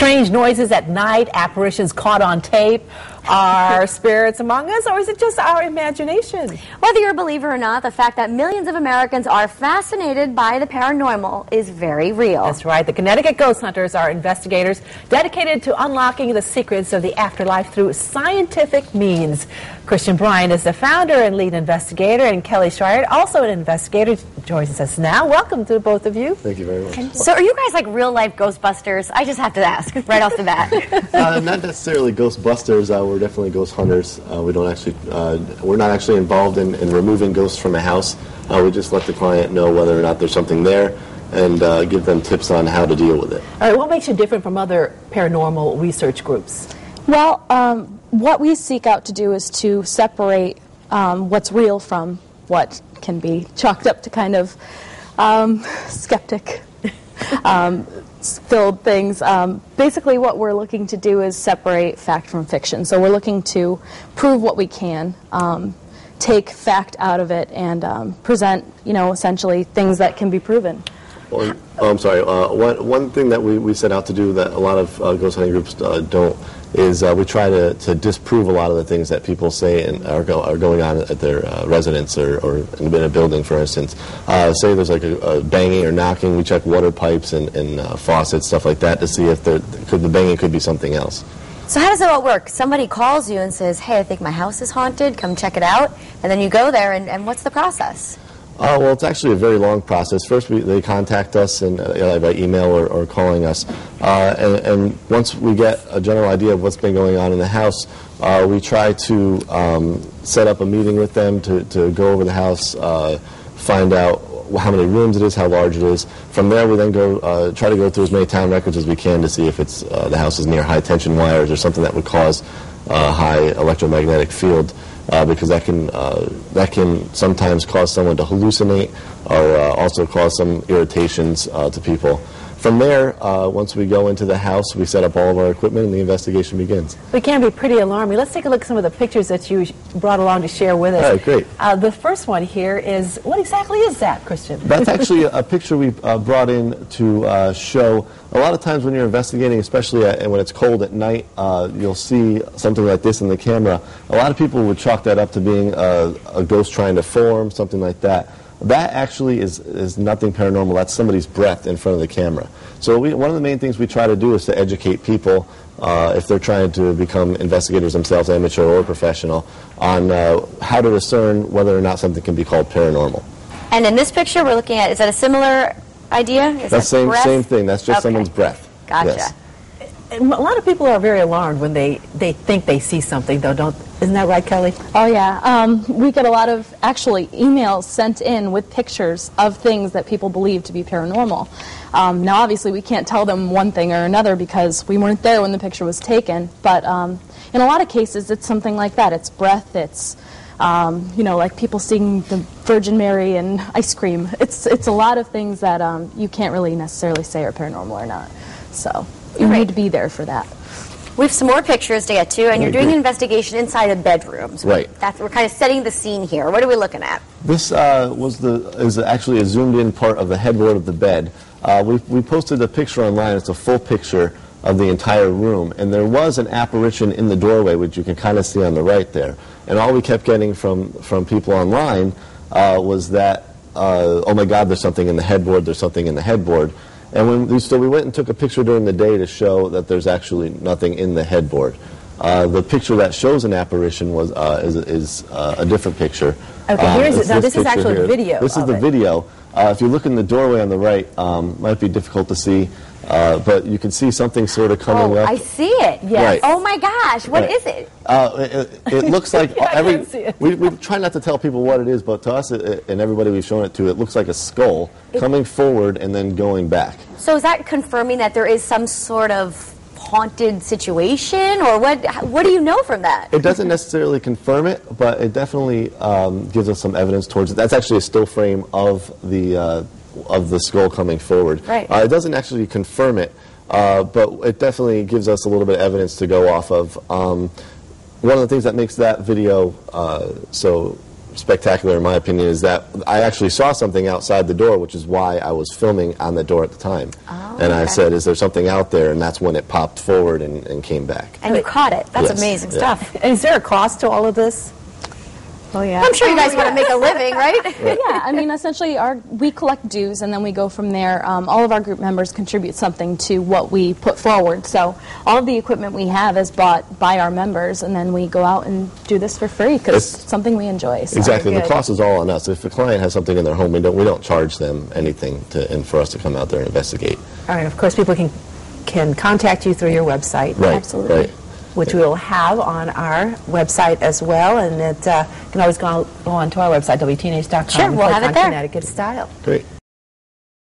Strange noises at night, apparitions caught on tape. Are spirits among us, or is it just our imagination? Whether you're a believer or not, the fact that millions of Americans are fascinated by the paranormal is very real. That's right. The Connecticut Ghost Hunters are investigators dedicated to unlocking the secrets of the afterlife through scientific means. Christian Bryan is the founder and lead investigator, and Kelly Schreier, also an investigator, joins us now. Welcome to both of you. Thank you very much. So are you guys like real-life Ghostbusters? I just have to ask right off the bat. Not necessarily Ghostbusters. We're definitely ghost hunters. We don't actually, we're not actually involved in removing ghosts from a house. We just let the client know whether or not there's something there and give them tips on how to deal with it. All right, what makes you different from other paranormal research groups? Well, what we seek out to do is to separate what's real from what can be chalked up to kind of skeptic filled things. Basically what we're looking to do is separate fact from fiction. So we're looking to prove what we can, take fact out of it, and present, essentially things that can be proven. Well, I'm sorry. One thing that we set out to do that a lot of ghost hunting groups don't is we try to disprove a lot of the things that people say and are going on at their residence or in a building, for instance. Say there's like a banging or knocking, we check water pipes and faucets, stuff like that, to see if the banging could be something else. So how does it all work? Somebody calls you and says, hey, I think my house is haunted, come check it out, and then you go there, and what's the process? Well, it's actually a very long process. First, they contact us and by email or calling us, and once we get a general idea of what's been going on in the house, we try to set up a meeting with them to go over the house, find out how many rooms it is, how large it is. From there, we then go try to go through as many town records as we can to see if it's the house is near high tension wires or something that would cause a high electromagnetic field. Because that can sometimes cause someone to hallucinate or also cause some irritations to people. From there, once we go into the house, we set up all of our equipment and the investigation begins. It can be pretty alarming. Let's take a look at some of the pictures that you brought along to share with us. All right, great. The first one here is, what exactly is that, Christian? That's actually a picture we brought in to show. A lot of times when you're investigating, especially when it's cold at night, you'll see something like this in the camera. A lot of people would chalk that up to being a ghost trying to form, something like that. That actually is nothing paranormal. That's somebody's breath in front of the camera. So one of the main things we try to do is to educate people, if they're trying to become investigators themselves, amateur or professional, on how to discern whether or not something can be called paranormal. And in this picture we're looking at, is that a similar idea? Is That's that same thing. That's just someone's breath. Gotcha. Yes. A lot of people are very alarmed when they think they see something, though, isn't that right, Kelly? Oh, yeah. We get a lot of, actually, emails sent in with pictures of things that people believe to be paranormal. Now, obviously, we can't tell them one thing or another because we weren't there when the picture was taken, but in a lot of cases, it's something like that. It's breath, it's, like people seeing the Virgin Mary and ice cream. It's a lot of things that you can't really necessarily say are paranormal or not. So you need to be there for that. We have some more pictures to get to, and you're doing an investigation inside a bedroom. So right. We're kind of setting the scene here. What are we looking at? This is actually a zoomed-in part of the headboard of the bed. We posted a picture online. It's a full picture of the entire room, and there was an apparition in the doorway, which you can kind of see on the right there. And all we kept getting from people online was that, oh my God, there's something in the headboard. There's something in the headboard. And so we went and took a picture during the day to show that there's actually nothing in the headboard. The picture that shows an apparition is a different picture. Okay, this is actually here. video. This is the video. If you look in the doorway on the right, might be difficult to see, but you can see something sort of coming up. I see it. Yes. Right. Oh my gosh, what is it? It looks like I can't see it. we try not to tell people what it is, but to us and everybody we've shown it to, it looks like a skull coming forward and then going back. So is that confirming that there is some sort of haunted situation, or what do you know from that? It doesn't necessarily confirm it, but it definitely gives us some evidence towards it. That's actually a still frame of the skull coming forward. Right. It doesn't actually confirm it, but it definitely gives us a little bit of evidence to go off of. One of the things that makes that video so spectacular, in my opinion, is that I actually saw something outside the door, which is why I was filming on the door at the time. Oh, and I okay. said, is there something out there? And that's when it popped forward and came back. And you caught it. That's Yes. amazing Yeah. stuff. And is there a cost to all of this? Oh yeah. I'm sure you guys want to make a living, right? Yeah, I mean, essentially, we collect dues, and then we go from there. All of our group members contribute something to what we put forward. So all of the equipment we have is bought by our members, and then we go out and do this for free because it's something we enjoy. So. Exactly. The Good. cost is all on us. If a client has something in their home, we don't charge them anything and for us to come out there and investigate. All right, of course, people can contact you through your website. Right. Absolutely. Right. Which we will have on our website as well, and it you can always go on to our website, WTNH.com. Sure, and we'll click have it on there. Connecticut Style. Great.